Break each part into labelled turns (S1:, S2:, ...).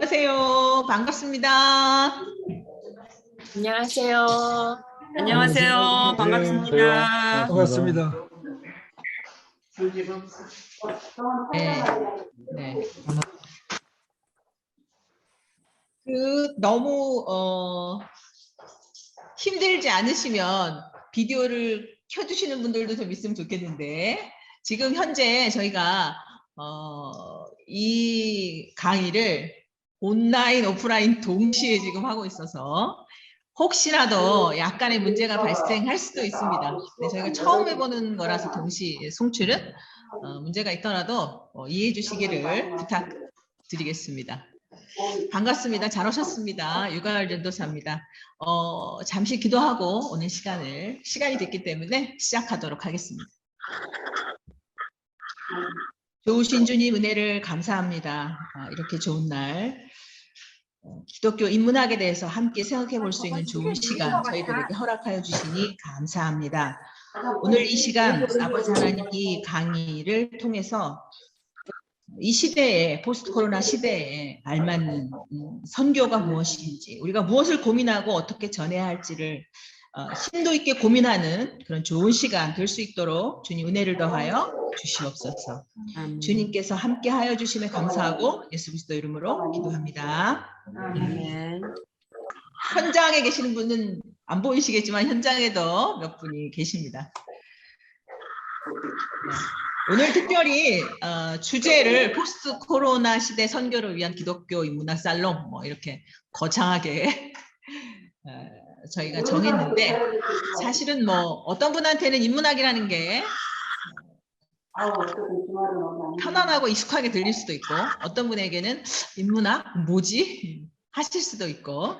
S1: 안녕하세요. 반갑습니다.
S2: 안녕하세요.
S3: 안녕하세요.
S4: 반갑습니다.
S3: 반갑습니다.
S1: 네, 네. 너무 힘들지 않으시면 비디오를 켜주시는 분들도 좀 있으면 좋겠는데, 지금 현재 저희가 이 강의를 온라인, 오프라인 동시에 지금 하고 있어서 혹시라도 약간의 문제가 발생할 수도 있습니다. 네, 저희가 처음 해보는 거라서 동시 송출은 문제가 있더라도 이해해 주시기를 부탁드리겠습니다. 반갑습니다. 잘 오셨습니다. 유가을 전도사입니다. 잠시 기도하고 오늘 시간이 됐기 때문에 시작하도록 하겠습니다. 좋으신 주님 은혜를 감사합니다. 이렇게 좋은 날 기독교 인문학에 대해서 함께 생각해 볼 수 있는 좋은 시간 저희들에게 허락하여 주시니 감사합니다. 오늘 이 시간 아버지 하나님 이 강의를 통해서 이 시대에 포스트 코로나 시대에 알맞는 선교가 무엇인지 우리가 무엇을 고민하고 어떻게 전해야 할지를 심도 있게 고민하는 그런 좋은 시간 될 수 있도록 주님 은혜를 더하여 주시옵소서. 주님께서 함께 하여 주심에 감사하고 예수 그리스도 이름으로 기도합니다.
S2: 아멘.
S1: 현장에 계시는 분은 안 보이시겠지만 현장에도 몇 분이 계십니다. 네. 오늘 특별히 주제를 포스트 코로나 시대 선교를 위한 기독교 인문학 살롱 이렇게 거창하게 저희가 정했는데, 사실은 어떤 분한테는 인문학이라는 게 편안하고 익숙하게 들릴 수도 있고 어떤 분에게는 인문학 뭐지 하실 수도 있고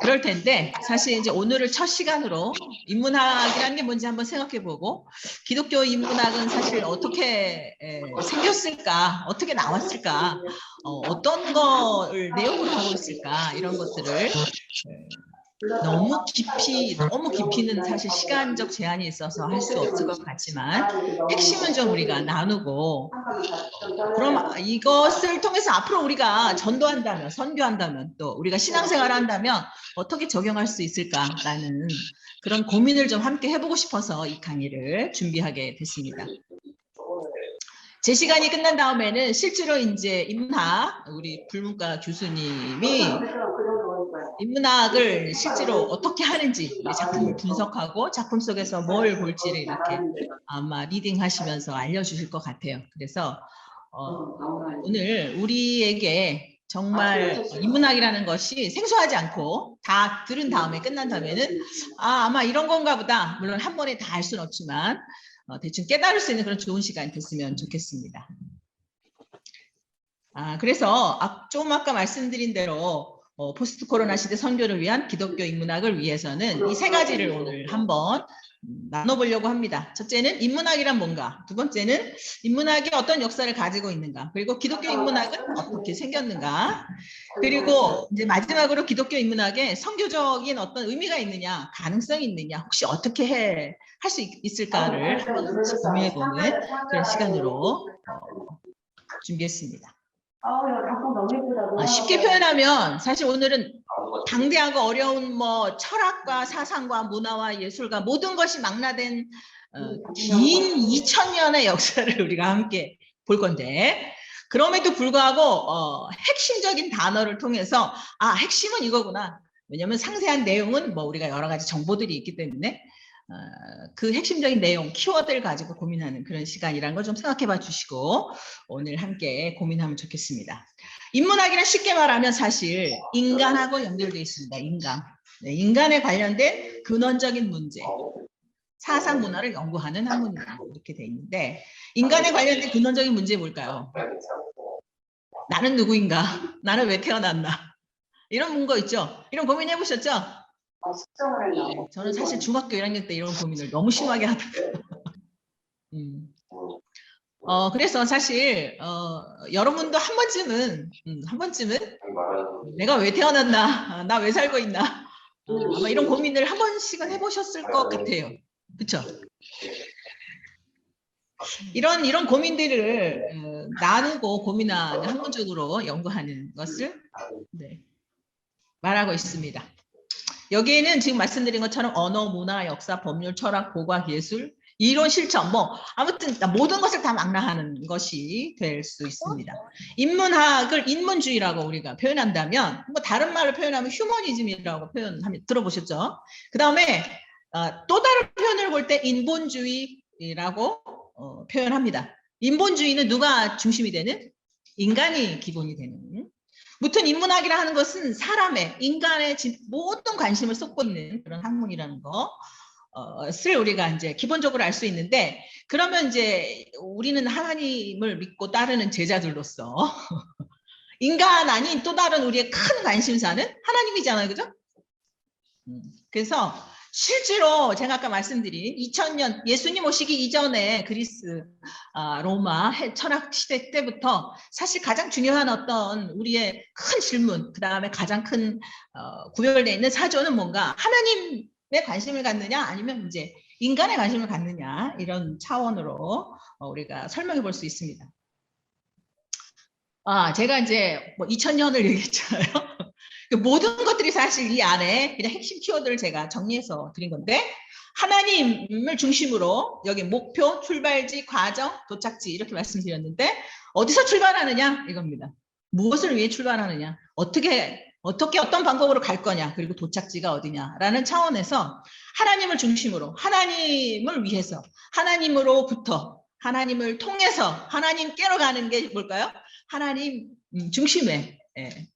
S1: 그럴 텐데, 사실 이제 오늘을 첫 시간으로 인문학이라는 게 뭔지 한번 생각해보고 기독교 인문학은 사실 어떻게 생겼을까, 어떻게 나왔을까, 어떤 걸 내용으로 하고 있을까, 이런 것들을 너무 깊이는 사실 시간적 제한이 있어서 할 수 없을 것 같지만 핵심은 좀 우리가 나누고, 그럼 이것을 통해서 앞으로 우리가 전도한다면, 선교한다면, 또 우리가 신앙생활을 한다면 어떻게 적용할 수 있을까라는 그런 고민을 좀 함께 해보고 싶어서 이 강의를 준비하게 됐습니다. 제 시간이 끝난 다음에는 실제로 이제 인문학 우리 불문과 교수님이 인문학을 실제로 어떻게 하는지 작품을 분석하고 작품 속에서 뭘 볼지를 이렇게 아마 리딩하시면서 알려주실 것 같아요. 그래서 오늘 우리에게 정말 인문학이라는 것이 생소하지 않고 다 들은 다음에 끝난 다음에는 아마 이런 건가 보다, 물론 한 번에 다 알 수는 없지만 대충 깨달을 수 있는 그런 좋은 시간이 됐으면 좋겠습니다. 그래서 좀 아까 말씀드린 대로 포스트 코로나 시대 선교를 위한 기독교 인문학을 위해서는 이 세 가지를 오늘 한번 나눠보려고 합니다. 첫째는 인문학이란 뭔가, 두 번째는 인문학이 어떤 역사를 가지고 있는가, 그리고 기독교 인문학은 어떻게 생겼는가, 그리고 이제 마지막으로 기독교 인문학에 선교적인 어떤 의미가 있느냐, 가능성이 있느냐, 혹시 어떻게 할 수 있을까를 한번 같이 고민해보는 그런 시간으로 준비했습니다. 쉽게 표현하면 사실 오늘은 당대하고 어려운 철학과 사상과 문화와 예술과 모든 것이 망라된 긴 2000년의 역사를 우리가 함께 볼 건데, 그럼에도 불구하고 핵심적인 단어를 통해서 핵심은 이거구나, 왜냐하면 상세한 내용은 우리가 여러 가지 정보들이 있기 때문에 그 핵심적인 내용, 키워드를 가지고 고민하는 그런 시간이라는 걸 좀 생각해 봐 주시고 오늘 함께 고민하면 좋겠습니다. 인문학이란 쉽게 말하면 사실 인간하고 연결되어 있습니다. 인간에 관련된 근원적인 문제, 사상 문화를 연구하는 학문이다, 이렇게 돼 있는데, 인간에 관련된 근원적인 문제 뭘까요? 나는 누구인가? 나는 왜 태어났나? 이런 거 있죠? 이런 고민 해보셨죠? 저는 사실 중학교 1학년 때 이런 고민을 너무 심하게 하다가 그래서 사실 여러분도 한 번쯤은 내가 왜 태어났나, 나 왜 살고 있나, 아마 이런 고민을 한 번씩은 해보셨을 것 같아요. 그렇죠? 이런 고민들을 나누고 고민하는 학문적으로 연구하는 것을 네, 말하고 있습니다. 여기에는 지금 말씀드린 것처럼 언어, 문화, 역사, 법률, 철학, 고고학, 예술, 이론, 실천, 뭐 아무튼 모든 것을 다 망라하는 것이 될 수 있습니다. 인문학을 인문주의라고 우리가 표현한다면 뭐 다른 말로 표현하면 휴머니즘이라고 표현하면 들어보셨죠? 그 다음에 또 다른 표현을 볼 때 인본주의라고 표현합니다. 인본주의는 누가 중심이 되는? 인간이 기본이 되는. 무튼 인문학이라 하는 것은 사람의, 인간의 모든 관심을 쏟고 있는 그런 학문이라는 것을 우리가 이제 기본적으로 알 수 있는데, 그러면 이제 우리는 하나님을 믿고 따르는 제자들로서 인간 아닌 또 다른 우리의 큰 관심사는 하나님이잖아요, 그죠? 그래서 실제로 제가 아까 말씀드린 2000년 예수님 오시기 이전에 그리스, 로마 철학 시대 때부터 사실 가장 중요한 어떤 우리의 큰 질문, 그 다음에 가장 큰 구별되어 있는 사조는 뭔가 하나님의 관심을 갖느냐 아니면 이제 인간의 관심을 갖느냐, 이런 차원으로 우리가 설명해 볼 수 있습니다. 제가 이제 뭐 2000년을 얘기했잖아요. 모든 것들이 사실 이 안에 그냥 핵심 키워드를 제가 정리해서 드린 건데, 하나님을 중심으로 여기 목표, 출발지, 과정, 도착지 이렇게 말씀드렸는데, 어디서 출발하느냐 이겁니다. 무엇을 위해 출발하느냐, 어떻게 어떤 방법으로 갈 거냐, 그리고 도착지가 어디냐라는 차원에서 하나님을 중심으로, 하나님을 위해서, 하나님으로부터, 하나님을 통해서 하나님께로 가는 게 뭘까요? 하나님 중심의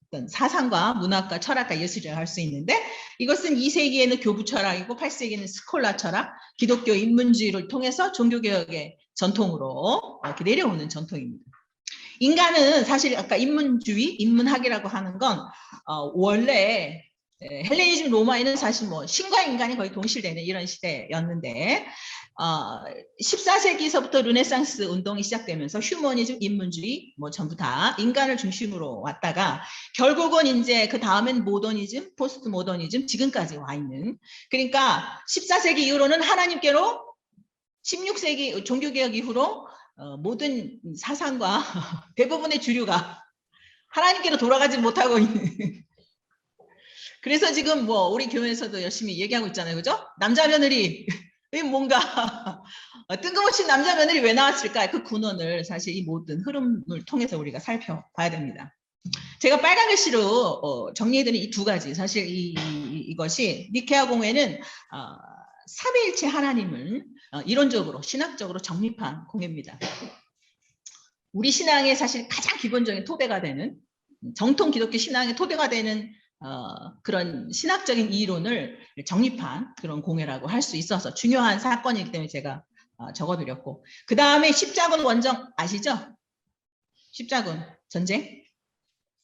S1: 어떤 사상과 문학과 철학과 예술이라고 할 수 있는데, 이것은 2세기에는 교부 철학이고 8세기에는 스콜라 철학, 기독교 인문주의를 통해서 종교개혁의 전통으로 이렇게 내려오는 전통입니다. 인간은 사실 아까 인문주의, 인문학이라고 하는 건 원래 헬레니즘 로마에는 사실 뭐 신과 인간이 거의 동실되는 이런 시대였는데, 14세기서부터 르네상스 운동이 시작되면서 휴머니즘, 인문주의 뭐 전부 다 인간을 중심으로 왔다가 결국은 이제 그 다음엔 모더니즘, 포스트 모더니즘, 지금까지 와 있는, 그러니까 14세기 이후로는 하나님께로, 16세기 종교개혁 이후로 모든 사상과 대부분의 주류가 하나님께로 돌아가지 못하고 있는. 그래서 지금 뭐 우리 교회에서도 열심히 얘기하고 있잖아요, 그죠? 남자 며느리 뭔가 뜬금없이 남자 며느리 왜 나왔을까? 그 근원을 사실 이 모든 흐름을 통해서 우리가 살펴봐야 됩니다. 제가 빨간 글씨로 정리해드린 이 두 가지, 사실 이것이 니케아 공회는 삼위일체 하나님을 이론적으로 신학적으로 정립한 공회입니다. 우리 신앙의 사실 가장 기본적인 토대가 되는, 정통 기독교 신앙의 토대가 되는 그런 신학적인 이론을 정립한 그런 공회라고 할 수 있어서 중요한 사건이기 때문에 제가 적어드렸고, 그 다음에 십자군 원정 아시죠? 십자군 전쟁.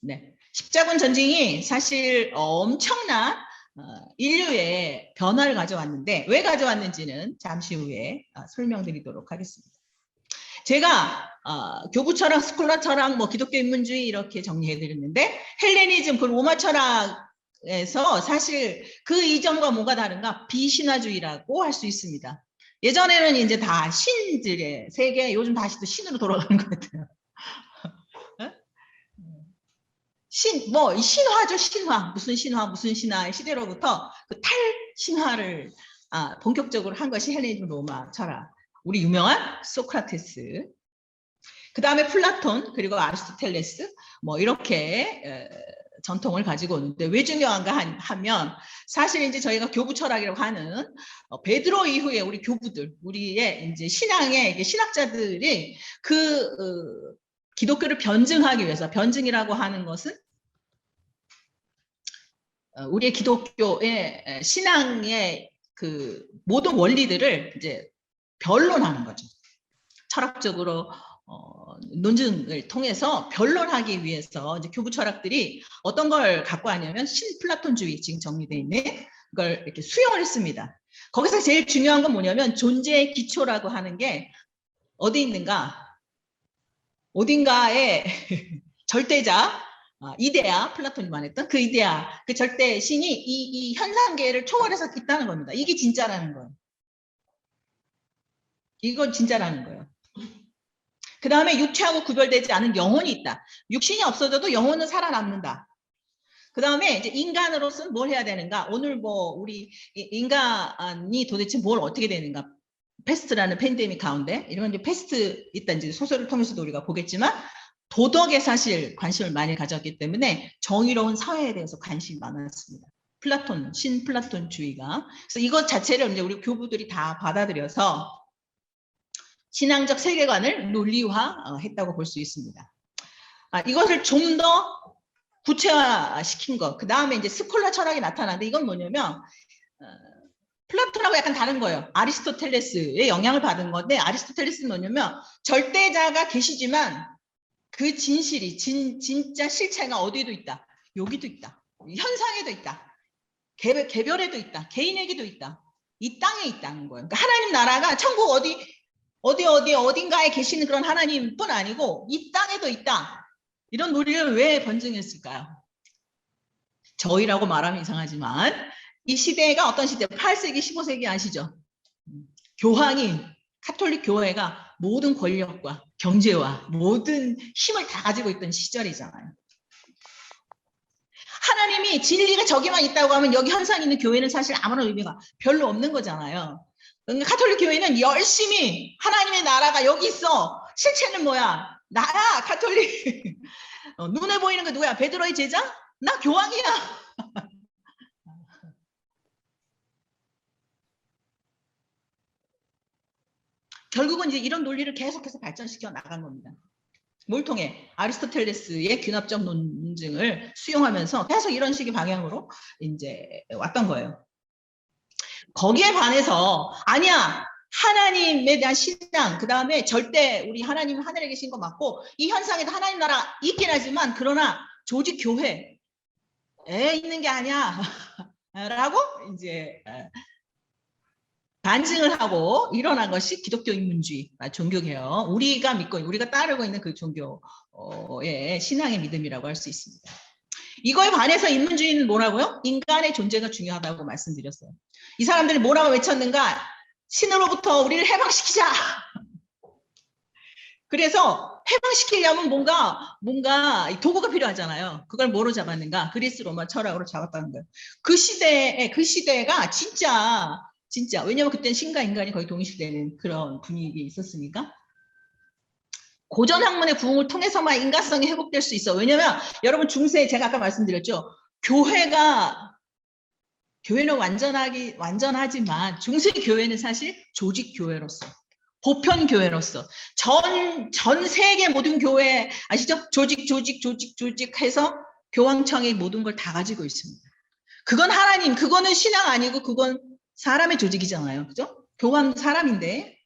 S1: 네, 십자군 전쟁이 사실 엄청난 인류의 변화를 가져왔는데, 왜 가져왔는지는 잠시 후에 설명드리도록 하겠습니다. 제가 교부 철학, 스콜라 철학, 뭐 기독교 인문주의 이렇게 정리해드렸는데, 헬레니즘, 그 로마 철학에서 사실 그 이전과 뭐가 다른가? 비신화주의라고 할 수 있습니다. 예전에는 이제 다 신들의 세계, 요즘 다시 또 신으로 돌아가는 것 같아요. 신화죠, 신화. 무슨 신화의 시대로부터 그 탈신화를 본격적으로 한 것이 헬레니즘 로마 철학. 우리 유명한 소크라테스, 그 다음에 플라톤, 그리고 아리스토텔레스, 뭐 이렇게 전통을 가지고 오는데, 왜 중요한가 하면, 사실 이제 저희가 교부 철학이라고 하는 베드로 이후에 우리 교부들, 우리의 이제 신앙의 신학자들이 그 기독교를 변증하기 위해서, 변증이라고 하는 것은 우리의 기독교의 신앙의 그 모든 원리들을 이제 변론하는 거죠. 철학적으로 논증을 통해서 변론하기 위해서 이제 교부 철학들이 어떤 걸 갖고 왔냐면, 신플라톤주의, 지금 정리되어 있는 걸 이렇게 수용을 했습니다. 거기서 제일 중요한 건 뭐냐면, 존재의 기초라고 하는 게 어디 있는가? 어딘가에 절대자, 이데아, 플라톤이 말했던 그 이데아, 그 절대 신이 이 현상계를 초월해서 있다는 겁니다. 이게 진짜라는 거예요. 이건 진짜라는 거예요. 그 다음에 육체하고 구별되지 않은 영혼이 있다. 육신이 없어져도 영혼은 살아남는다. 그 다음에 이제 인간으로서는 뭘 해야 되는가? 오늘 뭐 우리 인간이 도대체 뭘 어떻게 되는가? 패스트라는 팬데믹 가운데 이런 이제 패스트 일단 이제 소설을 통해서도 우리가 보겠지만 도덕에 사실 관심을 많이 가졌기 때문에 정의로운 사회에 대해서 관심이 많았습니다. 플라톤, 신플라톤주의가. 그래서 이것 자체를 이제 우리 교부들이 다 받아들여서 신앙적 세계관을 논리화했다고 볼 수 있습니다. 이것을 좀 더 구체화시킨 것. 그 다음에 이제 스콜라 철학이 나타나는데 이건 뭐냐면 플라톤하고 약간 다른 거예요. 아리스토텔레스의 영향을 받은 건데 아리스토텔레스는 뭐냐면 절대자가 계시지만 그 진실이 진짜 실체가 어디에도 있다. 여기도 있다. 현상에도 있다. 개별에도 있다. 개인에게도 있다. 이 땅에 있다는 거예요. 그러니까 하나님 나라가 천국 어딘가에 계시는 그런 하나님뿐 아니고 이 땅에도 있다. 이런 논리를 왜 번증했을까요? 저희라고 말하면 이상하지만 이 시대가 어떤 시대? 8세기, 15세기 아시죠? 교황이 카톨릭 교회가 모든 권력과 경제와 모든 힘을 다 가지고 있던 시절이잖아요. 하나님이 진리가 저기만 있다고 하면 여기 현상이 있는 교회는 사실 아무런 의미가 별로 없는 거잖아요. 그러니까 카톨릭 교회는 열심히 하나님의 나라가 여기 있어. 실체는 뭐야? 나야 카톨릭. 눈에 보이는 거 누구야? 베드로의 제자? 나 교황이야. 결국은 이제 이런 논리를 계속해서 발전시켜 나간 겁니다. 뭘 통해? 아리스토텔레스의 균합적 논증을 수용하면서 계속 이런 식의 방향으로 이제 왔던 거예요. 거기에 반해서 아니야. 하나님에 대한 신앙, 그 다음에 절대 우리 하나님 하늘에 계신 거 맞고 이 현상에도 하나님 나라 있긴 하지만 그러나 조직 교회에 있는 게 아니야 라고 이제 반증을 하고 일어난 것이 기독교 인문주의, 종교개혁, 우리가 믿고 우리가 따르고 있는 그 종교의 신앙의 믿음이라고 할 수 있습니다. 이거에 반해서 인문주의는 뭐라고요? 인간의 존재가 중요하다고 말씀드렸어요. 이 사람들이 뭐라고 외쳤는가? 신으로부터 우리를 해방시키자. 그래서 해방시키려면 뭔가 도구가 필요하잖아요. 그걸 뭐로 잡았는가? 그리스 로마 철학으로 잡았다는 거예요. 그 시대가 진짜 왜냐면 그때는 신과 인간이 거의 동시되는 그런 분위기에 있었으니까. 고전 학문의 부흥을 통해서만 인간성이 회복될 수 있어. 왜냐면 여러분 중세 제가 아까 말씀드렸죠. 교회는 완전하지만 중세 교회는 사실 조직 교회로서 보편 교회로서 전 세계 모든 교회 아시죠? 조직 해서 교황청이 모든 걸 다 가지고 있습니다. 그건 하나님, 그거는 신앙 아니고 그건 사람의 조직이잖아요. 그죠? 교황 사람인데.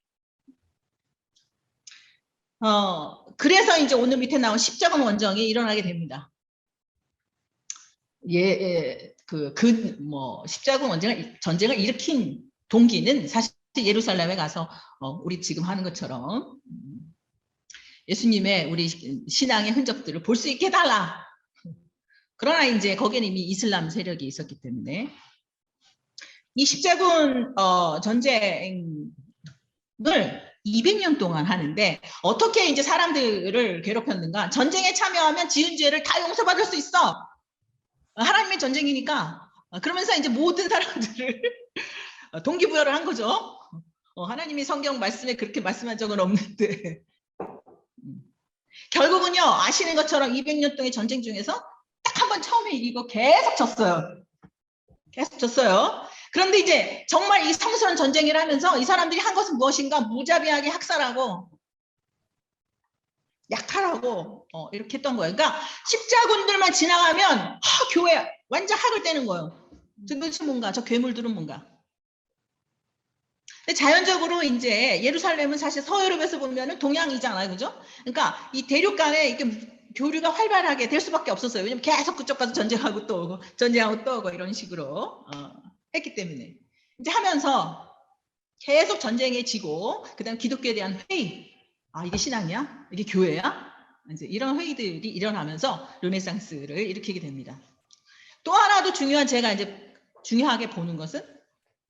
S1: 그래서 이제 오늘 밑에 나온 십자군 원정이 일어나게 됩니다. 십자군 전쟁을 일으킨 동기는 사실 예루살렘에 가서 우리 지금 하는 것처럼 예수님의 우리 신앙의 흔적들을 볼 수 있게 해달라. 그러나 이제 거기는 이미 이슬람 세력이 있었기 때문에 이 십자군 전쟁을 200년 동안 하는데 어떻게 이제 사람들을 괴롭혔는가? 전쟁에 참여하면 지은 죄를 다 용서받을 수 있어. 하나님의 전쟁이니까. 그러면서 이제 모든 사람들을 동기부여를 한 거죠. 하나님이 성경 말씀에 그렇게 말씀한 적은 없는데 결국은요 아시는 것처럼 200년 동의 전쟁 중에서 딱 한 번 처음에 이기고 계속 졌어요. 그런데 이제 정말 이 성스러운 전쟁을 하면서 이 사람들이 한 것은 무엇인가? 무자비하게 학살하고 약탈하고 이렇게 했던 거예요. 그러니까 십자군들만 지나가면 교회 완전 학을 떼는 거예요. 도대체 뭔가 저 괴물들은 뭔가. 근데 자연적으로 이제 예루살렘은 사실 서유럽에서 보면은 동양이잖아요, 그죠? 그러니까 이 대륙 간에 이렇게 교류가 활발하게 될 수밖에 없었어요. 왜냐면 계속 그쪽 가서 전쟁하고 또 오고 이런 식으로 했기 때문에 이제 하면서 계속 전쟁에 지고 그다음 기독교에 대한 회의. 이게 신앙이야? 이게 교회야? 이제 이런 회의들이 일어나면서 르네상스를 일으키게 됩니다. 또 하나도 제가 이제 중요하게 보는 것은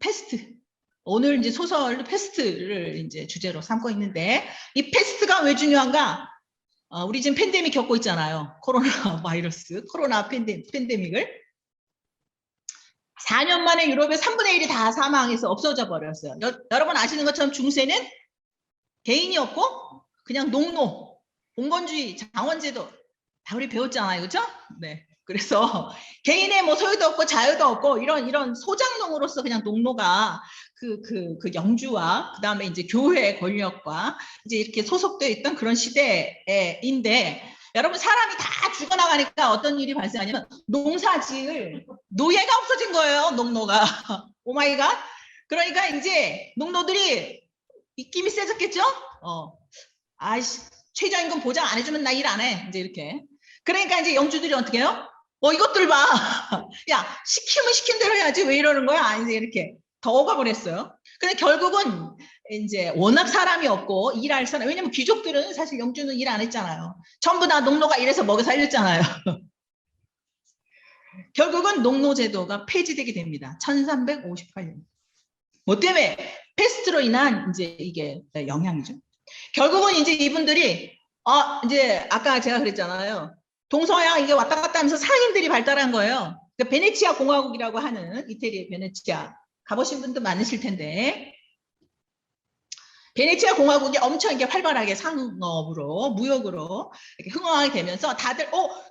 S1: 패스트. 오늘 이제 소설 패스트를 이제 주제로 삼고 있는데 이 패스트가 왜 중요한가? 우리 지금 팬데믹 겪고 있잖아요. 코로나 바이러스, 코로나 팬데믹을 4년 만에 유럽의 3분의 1이 다 사망해서 없어져 버렸어요. 여러분 아시는 것처럼 중세는 개인이었고 그냥 농노, 봉건주의, 장원제도 다 우리 배웠잖아요, 그렇죠? 네. 그래서 개인의 뭐 소유도 없고 자유도 없고 이런 소장농으로서 그냥 농노가 그 영주와 그 다음에 이제 교회 권력과 이제 이렇게 소속되어 있던 그런 시대인데 여러분 사람이 다 죽어나가니까 어떤 일이 발생하냐면 농사지을 노예가 없어진 거예요, 농노가. 오마이갓. 그러니까 이제 농노들이 입김이 세졌겠죠? 아이씨, 최저임금 보장 안 해주면 나 일 안 해. 이제 이렇게. 그러니까 이제 영주들이 어떻게 해요? 이것들 봐. 야, 시키면 시킨 대로 해야지. 왜 이러는 거야? 이제 이렇게 더 억압을했어요. 근데 결국은 이제 워낙 사람이 없고 일할 사람, 왜냐면 귀족들은 사실 영주는 일 안 했잖아요. 전부 다 농노가 일해서 먹여 살렸잖아요. 결국은 농노제도가 폐지되게 됩니다. 1358년. 뭐 때문에 패스트로 인한 이제 이게 영향이죠. 결국은 이제 이분들이 이제 아까 제가 그랬잖아요. 동서양 이게 왔다 갔다 하면서 상인들이 발달한 거예요. 그러니까 베네치아 공화국이라고 하는 이태리의 베네치아 가보신 분도 많으실 텐데 베네치아 공화국이 엄청 이게 활발하게 상업으로 무역으로 이렇게 흥황하게 되면서 다들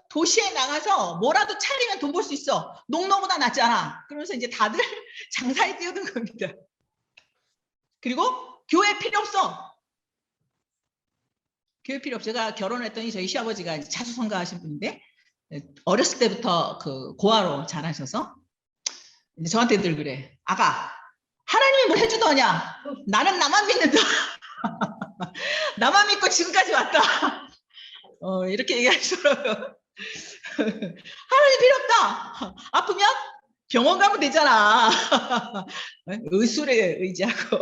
S1: 도시에 나가서 뭐라도 차리면 돈 벌 수 있어. 농노보다 낫잖아. 그러면서 이제 다들 장사에 뛰어든 겁니다. 그리고 교회 필요 없어. 교회 필요 없어. 제가 결혼을 했더니 저희 시아버지가 자수성가하신 분인데 어렸을 때부터 그 고아로 자라셔서 이제 저한테 늘 그래. 아가, 하나님이 뭘 해주더냐? 나는 나만 믿는다. 나만 믿고 지금까지 왔다. 이렇게 얘기하시더라고요. 하나님 필요 없다. 아프면 병원 가면 되잖아. 의술에 의지하고.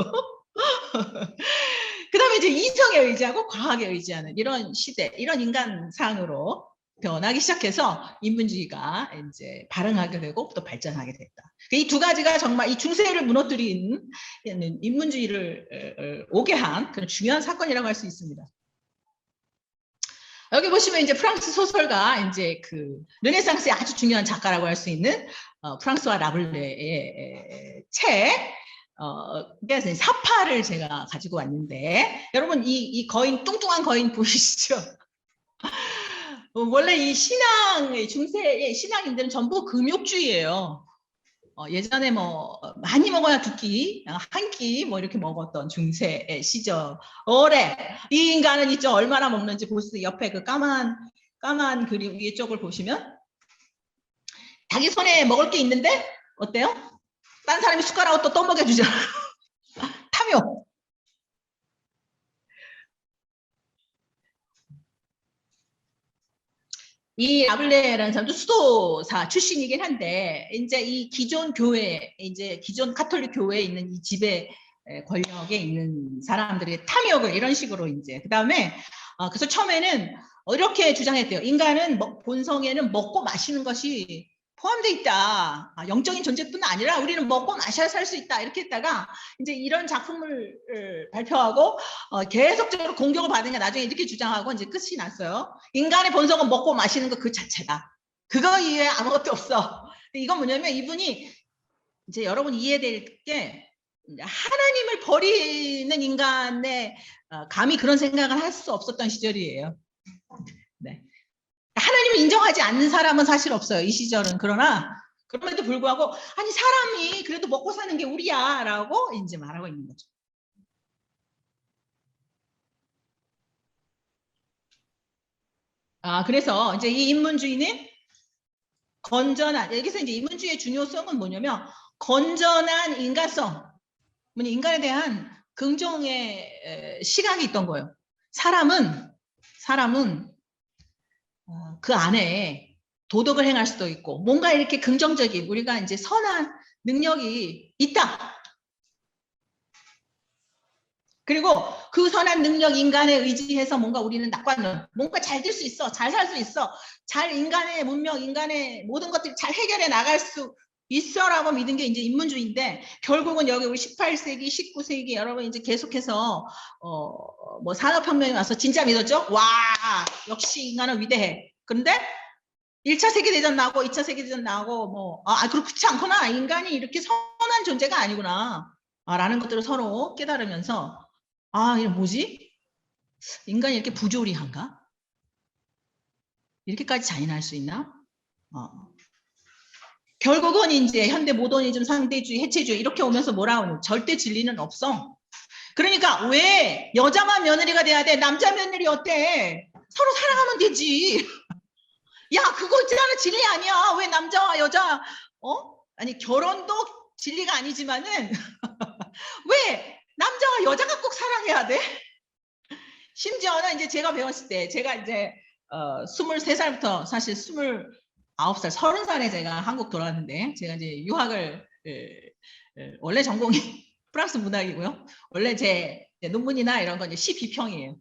S1: 그 다음에 이제 이성에 의지하고 과학에 의지하는 이런 시대, 이런 인간상으로 변하기 시작해서 인문주의가 이제 발흥하게 되고 또 발전하게 됐다. 이 두 가지가 정말 이 중세를 무너뜨린 인문주의를 오게 한 그런 중요한 사건이라고 할 수 있습니다. 여기 보시면 이제 프랑스 소설가 이제 그 르네상스의 아주 중요한 작가라고 할 수 있는 프랑스와 라블레의 책. 그래서 사파를 제가 가지고 왔는데 여러분 이 거인 뚱뚱한 거인 보이시죠? 원래 이 중세의 신앙인들은 전부 금욕주의예요. 예전에 뭐 많이 먹어야 두 끼, 한 끼 뭐 이렇게 먹었던 중세의 시절에 이 인간은 이쪽 얼마나 먹는지 보시죠. 옆에 그 까만 그림 위에 쪽을 보시면 자기 손에 먹을 게 있는데 어때요? 딴 사람이 숟가락으로 또 떠먹여주잖아. 탐욕. 이 라블레라는 사람도 수도사 출신이긴 한데 이제 이 기존 교회, 이제 기존 카톨릭 교회에 있는 이 지배 권력에 있는 사람들의 탐욕을 이런 식으로 이제 그 다음에 그래서 처음에는 이렇게 주장했대요. 인간은 본성에는 먹고 마시는 것이 포함되어 있다. 영적인 존재뿐 아니라 우리는 먹고 마셔야 살 수 있다. 이렇게 했다가 이제 이런 작품을 발표하고 계속적으로 공격을 받으니까 나중에 이렇게 주장하고 이제 끝이 났어요. 인간의 본성은 먹고 마시는 것 그 자체다. 그거 이외에 아무것도 없어. 이건 뭐냐면 이분이 이제 여러분 이해될 게 하나님을 버리는 인간의 감히 그런 생각을 할 수 없었던 시절이에요. 네. 하나님을 인정하지 않는 사람은 사실 없어요. 이 시절은. 그러나 그럼에도 불구하고 아니 사람이 그래도 먹고 사는 게 우리야 라고 이제 말하고 있는 거죠. 그래서 이제 이 인문주의는 건전한, 여기서 이제 인문주의의 중요성은 뭐냐면 건전한 인간성, 인간에 대한 긍정의 시각이 있던 거예요. 사람은 그 안에 도덕을 행할 수도 있고 뭔가 이렇게 긍정적인 우리가 이제 선한 능력이 있다. 그리고 그 선한 능력 인간에 의지해서 뭔가 우리는 낙관론 뭔가 잘 될 수 있어, 잘 살 수 있어, 잘 인간의 문명, 인간의 모든 것들을 잘 해결해 나갈 수 있어라고 믿은 게 이제 인문주의인데 결국은 여기 우리 18세기, 19세기 여러분 이제 계속해서 뭐 산업혁명이 와서 진짜 믿었죠? 와 역시 인간은 위대해. 그런데 1차 세계대전 나고 2차 세계대전 나고 그렇지 않구나. 인간이 이렇게 선한 존재가 아니구나. 라는 것들을 서로 깨달으면서 이게 뭐지? 인간이 이렇게 부조리한가? 이렇게까지 잔인할 수 있나? 결국은 이제 현대 모더니즘, 상대주의, 해체주의 이렇게 오면서 뭐라고 하는 절대 진리는 없어. 그러니까 왜 여자만 며느리가 돼야 돼? 남자 며느리 어때? 서로 사랑하면 되지. 야 그거 있잖아 진리 아니야. 왜 남자와 여자 아니 결혼도 진리가 아니지만은 왜 남자와 여자가 꼭 사랑해야 돼? 심지어는 이제 제가 배웠을 때 제가 이제 23살부터 사실 29살, 30살에 제가 한국 돌아왔는데 제가 이제 유학을 원래 전공이 프랑스 문학이고요. 원래 제 논문이나 이런 건 이제 시비평이에요.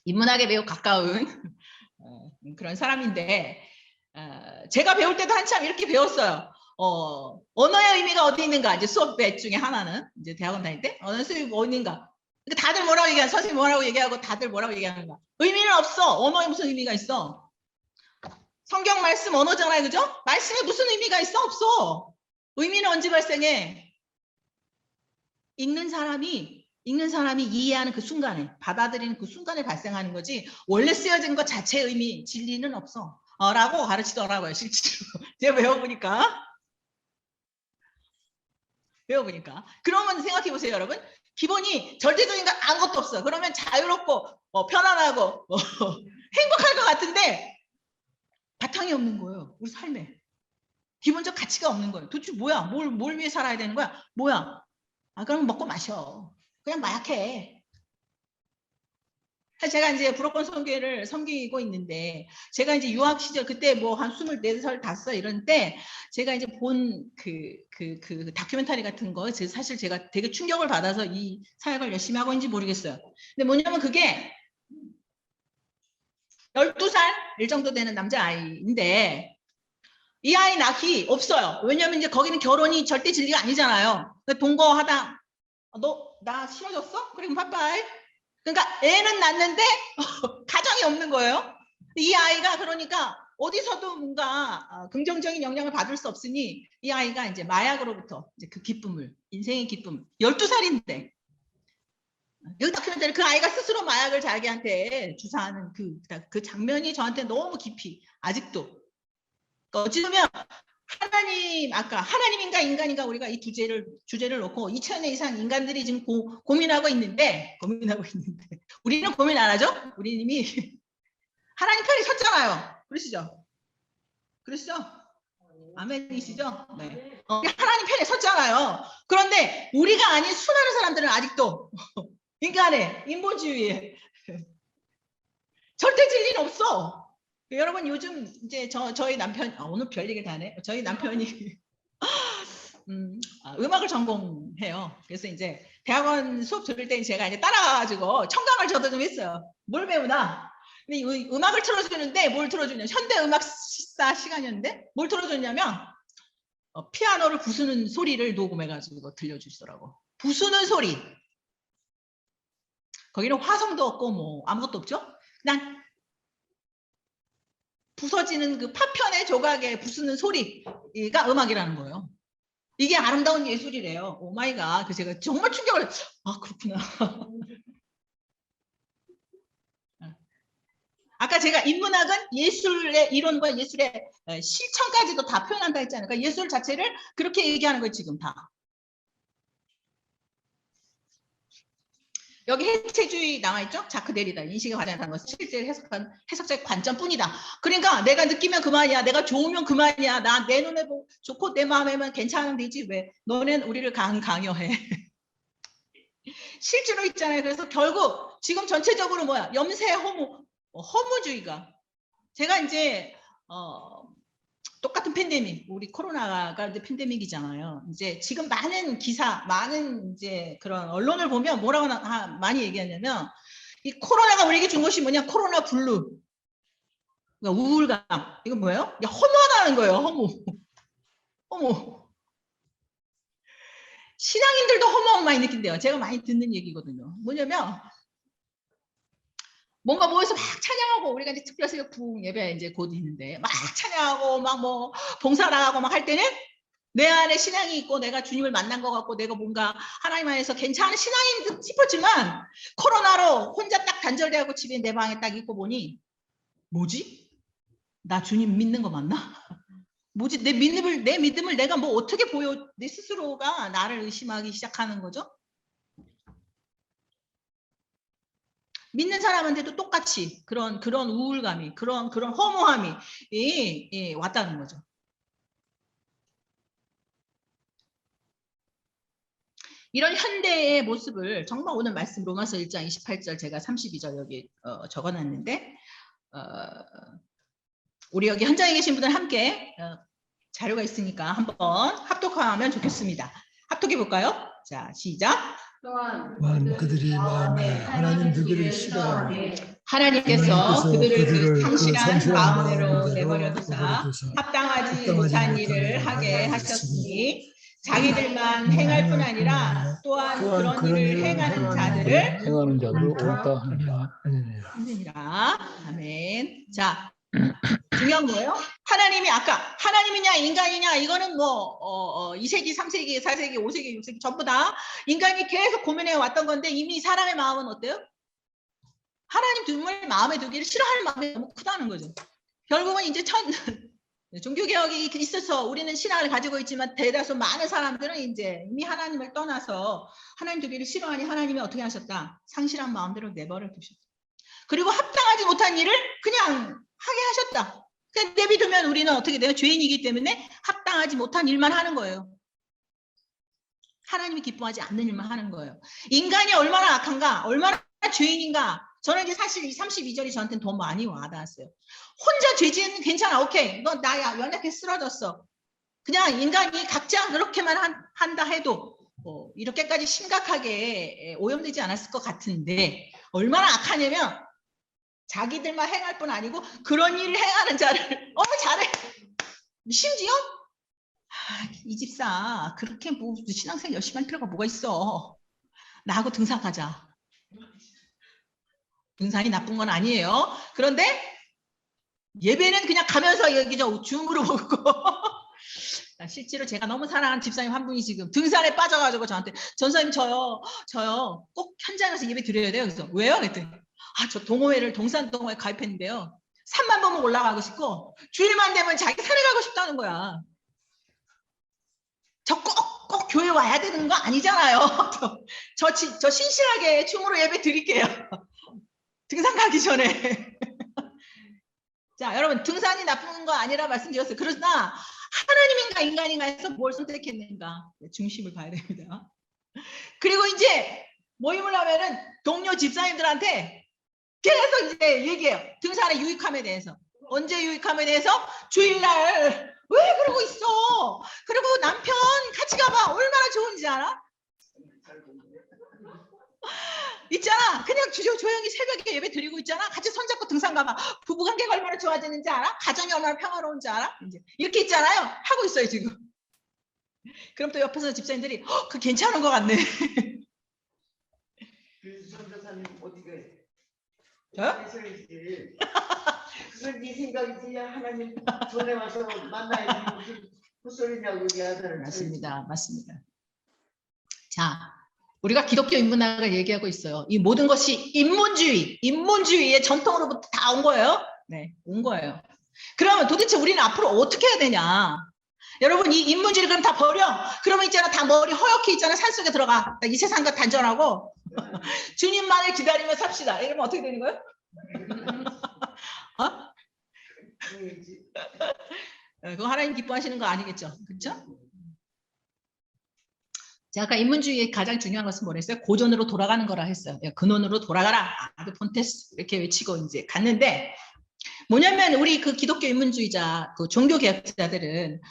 S1: 인문학에 매우 가까운 그런 사람인데 제가 배울 때도 한참 이렇게 배웠어요. 언어의 의미가 어디 있는가? 이제 수업배 중에 하나는 이제 대학원 다닐 때 언어의 의미가 어디 있는가? 그러니까 다들 뭐라고 얘기하고 선생님 뭐라고 얘기하고 다들 뭐라고 얘기하는가? 의미는 없어. 언어에 무슨 의미가 있어? 성경 말씀 언어잖아요, 그죠? 말씀에 무슨 의미가 있어? 없어. 의미는 언제 발생해? 읽는 사람이 이해하는 그 순간에, 받아들이는 그 순간에 발생하는 거지 원래 쓰여진 것 자체의 의미, 진리는 없어. 라고 가르치더라고요, 실제로. 제가 배워보니까. 그러면 생각해보세요, 여러분. 기본이 절대적인 거 아무것도 없어. 그러면 자유롭고 편안하고 행복할 것 같은데 바탕이 없는 거예요, 우리 삶에. 기본적 가치가 없는 거예요. 도대체 뭐야? 뭘 위해 살아야 되는 거야? 뭐야? 그럼 먹고 마셔. 그냥 마약해. 제가 이제 불어권 선교회를 섬기고 있는데 제가 이제 유학 시절 그때 뭐 한 24살, 5살 이런 때 제가 이제 본 그 다큐멘터리 같은 거 사실 제가 되게 충격을 받아서 이 사역을 열심히 하고 있는지 모르겠어요. 근데 뭐냐면 그게 12살 일 정도 되는 남자아이인데 이 아이 낳기 없어요. 왜냐면 이제 거기는 결혼이 절대 진리가 아니잖아요. 동거하다 너 나 싫어졌어? 그럼 빠빠이. 그러니까 애는 낳는데 가정이 없는 거예요. 이 아이가 그러니까 어디서도 뭔가 긍정적인 영향을 받을 수 없으니 이 아이가 이제 마약으로부터 이제 그 기쁨을, 인생의 기쁨, 12살인데 여기 다큐멘터리 그 아이가 스스로 마약을 자기한테 주사하는 그 장면이 저한테 너무 깊이 아직도 어찌 보면 하나님인가 인간인가 우리가 이 주제를 놓고 2000년 이상 인간들이 지금 고민하고 있는데 우리는 고민 안 하죠? 우리 이미 하나님 편이 섰잖아요. 그러시죠? 아멘이시죠? 네. 하나님 편에 섰잖아요. 그런데 우리가 아닌 수많은 사람들은 아직도 인간의 인본주의에 절대 진리는 없어. 여러분 요즘 이제 저희 남편 오늘 별 얘기를 다 하네. 저희 남편이 음악을 전공해요. 그래서 이제 대학원 수업 들을 때 제가 이제 따라가가지고 청강을 저도 좀 했어요. 뭘 배우나? 근데 음악을 틀어주는데 뭘 틀어주냐? 현대 음악 시사 시간이었는데 뭘 틀어줬냐면 피아노를 부수는 소리를 녹음해가지고 들려주시더라고. 부수는 소리. 거기는 화성도 없고 뭐 아무것도 없죠. 그냥 부서지는 그 파편의 조각에 부수는 소리가 음악이라는 거예요. 이게 아름다운 예술이래요. 오 마이 갓. 그래서 제가 정말 충격을 그렇구나. 아까 제가 인문학은 예술의 이론과 예술의 실천까지도 다 표현한다 했잖아요. 그러니까 예술 자체를 그렇게 얘기하는 거예요, 지금 다. 여기 해체주의 나와있죠? 자크 데리다. 인식의 과정이라는 것은 실제를 해석한 해석자의 관점뿐이다. 그러니까 내가 느끼면 그만이야. 내가 좋으면 그만이야. 내 눈에 좋고 내 마음에만 괜찮으면 되지. 왜 너는 우리를 강요해. 실제로 있잖아요. 그래서 결국 지금 전체적으로 뭐야? 염세 허무주의가. 제가 이제 똑같은 팬데믹, 우리 코로나가 이제 팬데믹이잖아요. 이제 지금 많은 기사, 많은 이제 그런 언론을 보면 뭐라고 많이 얘기하냐면 이 코로나가 우리에게 준 것이 뭐냐? 코로나 블루, 그러니까 우울감. 이거 뭐예요? 허무하다는 거예요. 어머. 신앙인들도 허무함을 많이 느낀대요. 제가 많이 듣는 얘기거든요. 뭐냐면 뭔가 모여서 막 찬양하고 우리가 이제 특별새벽 부흥 예배 이제 곧 있는데 막 찬양하고 막 뭐 봉사 나가고 막 할 때는 내 안에 신앙이 있고 내가 주님을 만난 것 같고 내가 뭔가 하나님 안에서 괜찮은 신앙인 듯 싶었지만 코로나로 혼자 딱 단절되고 집에 내 방에 딱 있고 보니 뭐지? 나 주님 믿는 거 맞나? 뭐지? 내 믿음을 내가 뭐 어떻게 보여? 내 스스로가 나를 의심하기 시작하는 거죠. 믿는 사람한테도 똑같이 그런 우울감이 그런 허무함이 왔다는 거죠. 이런 현대의 모습을 정말 오늘 말씀 로마서 1장 28절 제가 32절 여기 적어놨는데 우리 여기 현장에 계신 분들 함께 자료가 있으니까 한번 합독하면 좋겠습니다. 합독해 볼까요? 자, 시작.
S4: 또한 그들이 마음에 하나님 두기를 싫어하고
S1: 하나님께서 그들을 그 상실한
S4: 상실한
S1: 마음대로 내버려 두사 합당하지 못한 일을 하게 하셨으니 자기들만 행할 뿐 아니라 또한 그런 일을 행하는 자들을
S4: 옳다
S1: 하느니라. 아멘. 자, 중요한 거예요. 하나님이 아까 하나님이냐 인간이냐 이거는 뭐 2세기, 3세기, 4세기, 5세기, 6세기 전부 다 인간이 계속 고민해 왔던 건데 이미 사람의 마음은 어때요? 하나님 둘을 마음에 두기를 싫어하는 마음이 너무 크다는 거죠. 결국은 이제 종교개혁이 있어서 우리는 신앙을 가지고 있지만 대다수 많은 사람들은 이제 이미 하나님을 떠나서 하나님 두기를 싫어하니 하나님이 어떻게 하셨다? 상실한 마음대로 내버려 두셨다. 그리고 합당하지 못한 일을 그냥 하게 하셨다. 그냥 내비두면 우리는 어떻게 돼요? 죄인이기 때문에 합당하지 못한 일만 하는 거예요. 하나님이 기뻐하지 않는 일만 하는 거예요. 인간이 얼마나 악한가? 얼마나 죄인인가? 저는 이제 사실 이 32절이 저한테는 더 많이 와닿았어요. 혼자 죄 지으면 괜찮아. 오케이. 너 나야. 연약해 쓰러졌어. 그냥 인간이 각자 그렇게만 한다 해도 이렇게까지 심각하게 오염되지 않았을 것 같은데 얼마나 악하냐면 자기들만 행할 뿐 아니고 그런 일을 행하는 자를 잘해. 심지어 이 집사 그렇게 뭐 신앙생활 열심히 할 필요가 뭐가 있어. 나하고 등산 가자. 등산이 나쁜 건 아니에요. 그런데 예배는 그냥 가면서 여기 줌으로 보고 실제로 제가 너무 사랑하는 집사님 한 분이 지금 등산에 빠져가지고 저한테 전사님 저요 꼭 현장에서 예배 드려야 돼요. 그래서 왜요? 그랬더니 저 동산 동호회 가입했는데요. 산만 보면 올라가고 싶고 주일만 되면 자기 산에 가고 싶다는 거야. 저 꼭 교회 와야 되는 거 아니잖아요. 저 신실하게 춤으로 예배 드릴게요. 등산 가기 전에. 자, 여러분 등산이 나쁜 거 아니라 말씀드렸어요. 그러나 하나님인가 인간인가 해서 뭘 선택했는가 중심을 봐야 됩니다. 그리고 이제 모임을 하면은 동료 집사님들한테 계속 이제 얘기해요. 등산의 유익함에 대해서. 언제 유익함에 대해서? 주일날 왜 그러고 있어? 그리고 남편 같이 가봐. 얼마나 좋은지 알아? 있잖아. 그냥 조용히 새벽에 예배 드리고 있잖아. 같이 손잡고 등산 가봐. 부부관계가 얼마나 좋아지는지 알아? 가정이 얼마나 평화로운지 알아? 이제 이렇게 있잖아요. 하고 있어요 지금. 그럼 또 옆에서 집사님들이 그 괜찮은 것 같네.
S5: 선교사님 어떻게?
S1: 저요?
S5: 그건 네 생각이지. 하나님 전에 와서 만나야지 무슨 헛소리냐고 얘기하더라고요.
S1: 맞습니다. 자, 우리가 기독교 인문학을 얘기하고 있어요. 이 모든 것이 인문주의의 전통으로부터 다 온 거예요. 네, 온 거예요. 그러면 도대체 우리는 앞으로 어떻게 해야 되냐? 여러분 이 인문주의를 그럼 다 버려. 그러면 있잖아 다 머리 허옇게 있잖아 산속에 들어가. 이 세상과 단절하고 주님만을 기다리며 삽시다. 이러면 어떻게 되는 거예요? 그거 하나님 기뻐하시는 거 아니겠죠? 그렇죠? 제가 아까 인문주의의 가장 중요한 것은 뭐랬어요? 고전으로 돌아가는 거라 했어요. 근원으로 돌아가라. 아드 폰테스 이렇게 외치고 이제 갔는데 뭐냐면 우리 그 기독교 인문주의자, 그 종교개혁자들은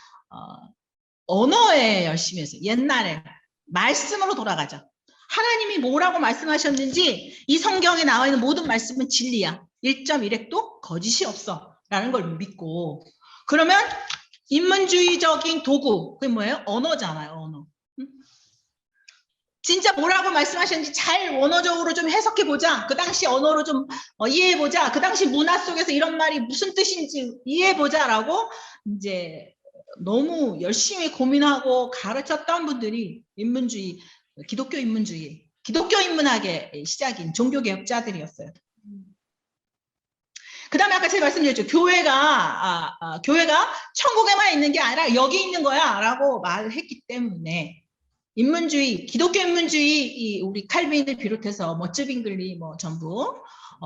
S1: 언어에 열심히 했어요. 옛날에 말씀으로 돌아가자. 하나님이 뭐라고 말씀하셨는지 이 성경에 나와 있는 모든 말씀은 진리야. 1.1핵도 거짓이 없어. 라는 걸 믿고 그러면 인문주의적인 도구, 그게 뭐예요? 언어잖아요, 언어. 진짜 뭐라고 말씀하셨는지 잘 원어적으로 좀 해석해보자. 그 당시 언어로 좀 이해해보자. 그 당시 문화 속에서 이런 말이 무슨 뜻인지 이해해보자라고 이제 너무 열심히 고민하고 가르쳤던 분들이 인문주의, 기독교 인문주의, 기독교 인문학의 시작인 종교개혁자들이었어요. 그 다음에 아까 제가 말씀드렸죠. 교회가 천국에만 있는 게 아니라 여기 있는 거야 라고 말을 했기 때문에 인문주의, 기독교 인문주의, 우리 칼빈을 비롯해서 뭐 쯔빙글리 뭐 전부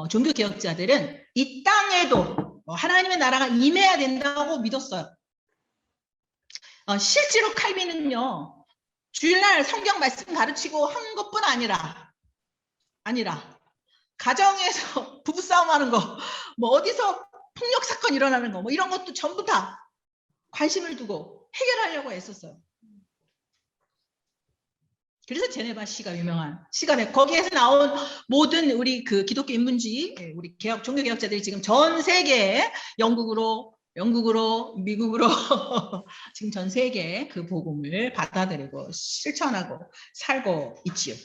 S1: 종교개혁자들은 이 땅에도 하나님의 나라가 임해야 된다고 믿었어요. 실제로 칼빈은요, 주일날 성경 말씀 가르치고 한 것뿐 아니라 가정에서 부부싸움하는 거, 뭐 어디서 폭력 사건 일어나는 거, 뭐 이런 것도 전부 다 관심을 두고 해결하려고 애썼어요. 그래서 제네바 시가 유명한 시가, 거기에서 나온 모든 우리 그 기독교 인문주의, 우리 종교개혁자들이 지금 전 세계에 영국으로 미국으로 지금 전 세계에 그 복음을 받아들이고 실천하고 살고 있지요.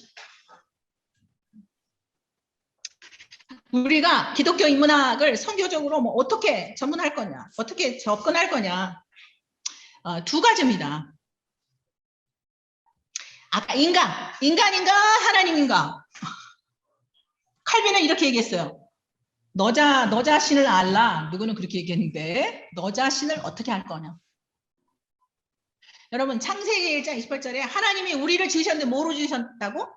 S1: 우리가 기독교 인문학을 선교적으로 뭐 어떻게 전문할 거냐, 어떻게 접근할 거냐, 두 가지입니다. 아까 인간인가 하나님인가? 칼빈은 이렇게 얘기했어요. 너 자신을 알라. 누구는 그렇게 얘기했는데 너 자신을 어떻게 할 거냐? 여러분 창세기 1장 28절에 하나님이 우리를 지으셨는데 뭐로 지으셨다고?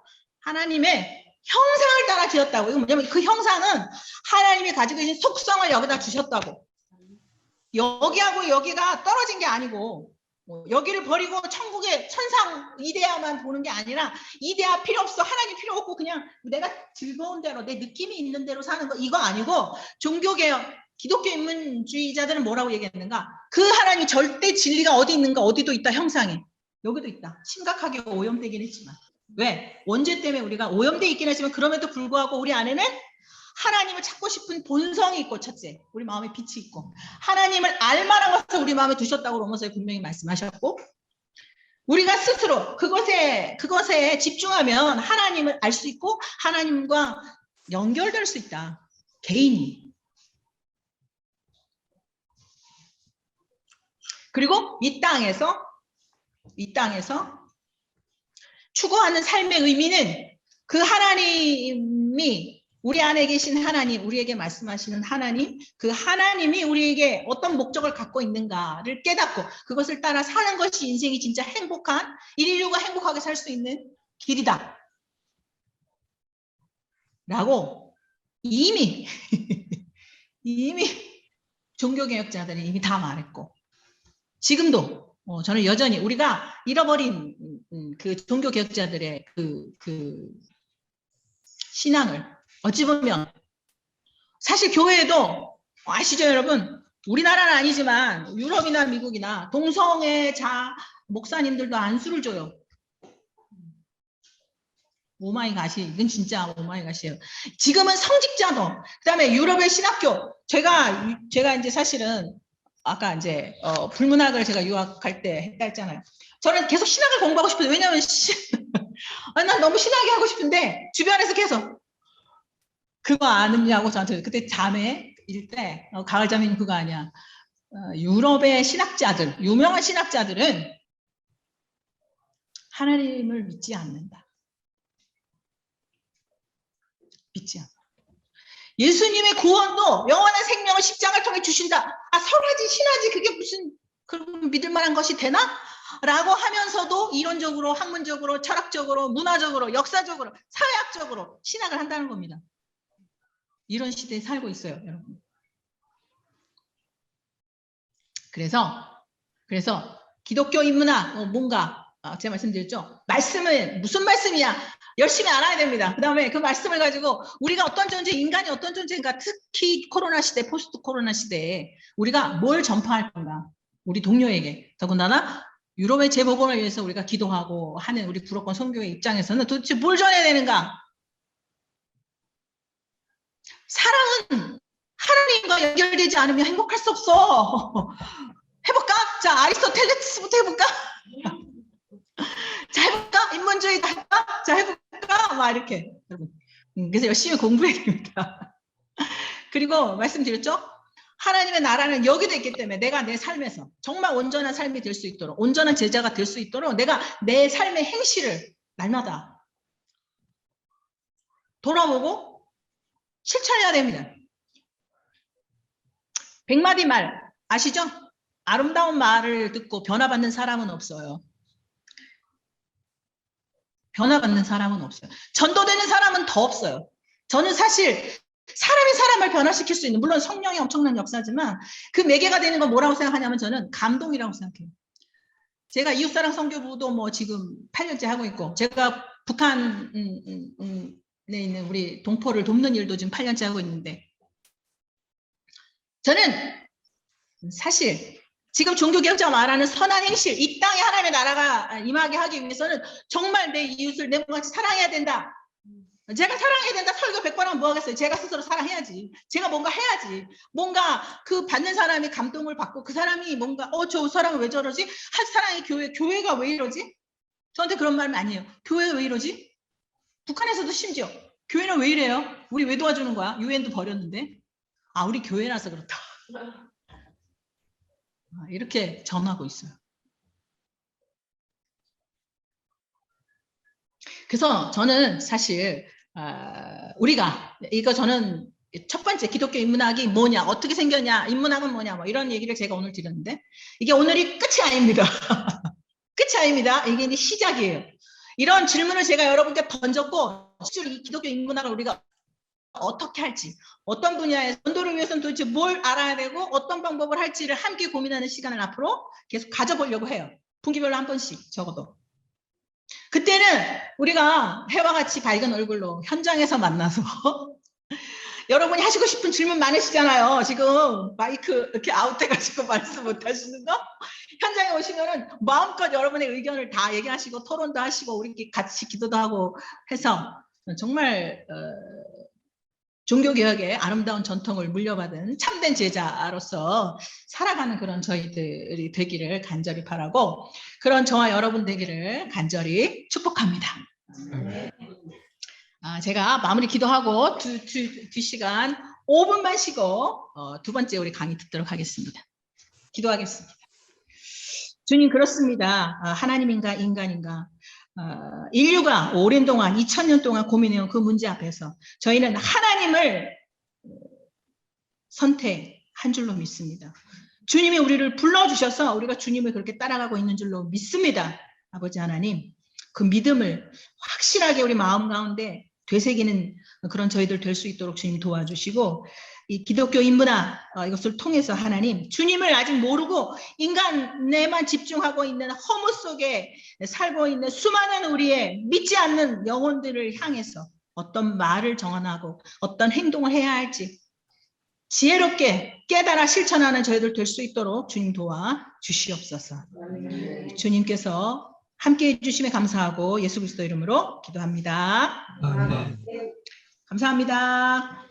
S1: 하나님의 형상을 따라 지었다고. 이건 뭐냐면 그 형상은 하나님이 가지고 계신 속성을 여기다 주셨다고. 여기하고 여기가 떨어진 게 아니고 여기를 버리고 천국의 천상 이데아만 보는 게 아니라 이데아 필요 없어, 하나님 필요 없고 그냥 내가 즐거운 대로 내 느낌이 있는 대로 사는 거, 이거 아니고 종교개혁 기독교 인문주의자들은 뭐라고 얘기했는가? 그 하나님 절대 진리가 어디 있는가? 어디도 있다, 형상에. 여기도 있다. 심각하게 오염되긴 했지만. 왜? 원죄 때문에 우리가 오염돼 있긴 하지만 그럼에도 불구하고 우리 안에는 하나님을 찾고 싶은 본성이 있고, 첫째, 우리 마음에 빛이 있고, 하나님을 알만한 것을 우리 마음에 두셨다고 로마서에 분명히 말씀하셨고, 우리가 스스로 그것에 집중하면 하나님을 알 수 있고 하나님과 연결될 수 있다. 개인이. 그리고 이 땅에서 추구하는 삶의 의미는 그 하나님이 우리 안에 계신 하나님, 우리에게 말씀하시는 하나님, 그 하나님이 우리에게 어떤 목적을 갖고 있는가를 깨닫고 그것을 따라 사는 것이 인생이 진짜 행복한, 인류가 행복하게 살 수 있는 길이다 라고 이미 종교개혁자들이 이미 다 말했고, 지금도 저는 여전히 우리가 잃어버린 그 종교개혁자들의 그 신앙을 어찌 보면, 사실 교회에도 아시죠 여러분, 우리나라는 아니지만 유럽이나 미국이나 동성애자 목사님들도 안수를 줘요. 오마이갓이, 이건 진짜 오마이갓이에요. 지금은 성직자도, 그 다음에 유럽의 신학교, 제가 이제 사실은 아까 이제 불문학을 제가 유학할 때 했다 했잖아요. 저는 계속 신학을 공부하고 싶어요. 왜냐하면 난 너무 신학이 하고 싶은데 주변에서 계속 그거 아느냐고 저한테, 그때 자매일 때 가을 자매는 그거 아니야. 유럽의 신학자들, 유명한 신학자들은 하나님을 믿지 않는다. 믿지 않는다. 예수님의 구원도 영원한 생명을 십자가를 통해 주신다. 설하지 신하지 그게 무슨 그런 믿을 만한 것이 되나? 라고 하면서도 이론적으로, 학문적으로, 철학적으로, 문화적으로, 역사적으로, 사회학적으로 신학을 한다는 겁니다. 이런 시대에 살고 있어요, 여러분. 그래서 기독교 인문학 뭔가 제가 말씀드렸죠. 말씀은 무슨 말씀이야? 열심히 알아야 됩니다. 그 다음에 그 말씀을 가지고 우리가 어떤 존재, 인간이 어떤 존재인가, 특히 코로나 시대, 포스트 코로나 시대에 우리가 뭘 전파할 건가? 우리 동료에게, 더군다나 유럽의 재복음을 위해서 우리가 기도하고 하는 우리 불어권 선교회 입장에서는 도대체 뭘 전해야 되는가? 사랑은 하나님과 연결되지 않으면 행복할 수 없어. 해볼까? 자, 아리스토텔레스부터 해볼까? 자, 해볼까? 인문주의 할까? 자, 해볼까? 막 이렇게. 여러분. 그래서 열심히 공부해야 됩니다. 그리고 말씀드렸죠? 하나님의 나라는 여기도 있기 때문에 내가 내 삶에서 정말 온전한 삶이 될 수 있도록, 온전한 제자가 될 수 있도록 내가 내 삶의 행실을 날마다 돌아보고 실천해야 됩니다. 100마디 말 아시죠? 아름다운 말을 듣고 변화받는 사람은 없어요. 변화받는 사람은 없어요. 전도되는 사람은 더 없어요. 저는 사실 사람이 사람을 변화시킬 수 있는, 물론 성령이 엄청난 역사지만 그 매개가 되는 건 뭐라고 생각하냐면 저는 감동이라고 생각해요. 제가 이웃사랑 선교부도 뭐 지금 8년째 하고 있고, 제가 북한에 있는 우리 동포를 돕는 일도 지금 8년째 하고 있는데, 저는 사실 지금 종교개혁자가 말하는 선한 행실, 이 땅에 하나님의 나라가 임하게 하기 위해서는 정말 내 이웃을 내 몸같이 사랑해야 된다. 제가 사랑해야 된다 설교 100번 하면 뭐 하겠어요? 제가 스스로 사랑해야지. 제가 뭔가 해야지. 뭔가 그 받는 사람이 감동을 받고 그 사람이 뭔가 저 사람은 왜 저러지? 한 사랑의 교회가 왜 이러지? 저한테 그런 말 많이 해요. 교회가 왜 이러지? 북한에서도 심지어 교회는 왜 이래요? 우리 왜 도와주는 거야? 유엔도 버렸는데. 아, 우리 교회라서 그렇다. 이렇게 전하고 있어요. 그래서 저는 사실 우리가 이거 저는 첫 번째 기독교 인문학이 뭐냐, 어떻게 생겼냐, 인문학은 뭐냐, 뭐 이런 얘기를 제가 오늘 드렸는데 이게 오늘이 끝이 아닙니다. 끝이 아닙니다. 이게 이제 시작이에요. 이런 질문을 제가 여러분께 던졌고 이 기독교 인문학을 우리가 어떻게 할지, 어떤 분야에서 전도를 위해서는 도대체 뭘 알아야 되고 어떤 방법을 할지를 함께 고민하는 시간을 앞으로 계속 가져보려고 해요. 분기별로 한 번씩 적어도. 그때는 우리가 해와 같이 밝은 얼굴로 현장에서 만나서 여러분이 하시고 싶은 질문 많으시잖아요. 지금 마이크 이렇게 아웃돼가지고 말씀 못 하시는 거? 현장에 오시면은 마음껏 여러분의 의견을 다 얘기하시고 토론도 하시고 우리 같이 기도도 하고 해서 정말 종교개혁의 아름다운 전통을 물려받은 참된 제자로서 살아가는 그런 저희들이 되기를 간절히 바라고, 그런 저와 여러분 되기를 간절히 축복합니다. 제가 마무리 기도하고 두 시간 5분만 쉬고 두 번째 우리 강의 듣도록 하겠습니다. 기도하겠습니다. 주님, 그렇습니다. 하나님인가 인간인가, 인류가 오랜 동안 2000년 동안 고민해온 그 문제 앞에서 저희는 하나님을 선택한 줄로 믿습니다. 주님이 우리를 불러주셔서 우리가 주님을 그렇게 따라가고 있는 줄로 믿습니다. 아버지 하나님, 그 믿음을 확실하게 우리 마음 가운데 되새기는 그런 저희들 될 수 있도록 주님 도와주시고, 이 기독교 인문학 이것을 통해서 하나님, 주님을 아직 모르고 인간에만 집중하고 있는 허무 속에 살고 있는 수많은 우리의 믿지 않는 영혼들을 향해서 어떤 말을 정하고 어떤 행동을 해야 할지 지혜롭게 깨달아 실천하는 저희들 될 수 있도록 주님 도와 주시옵소서. 주님께서 함께해 주심에 감사하고 예수 그리스도 이름으로 기도합니다.
S4: 아멘.
S1: 감사합니다.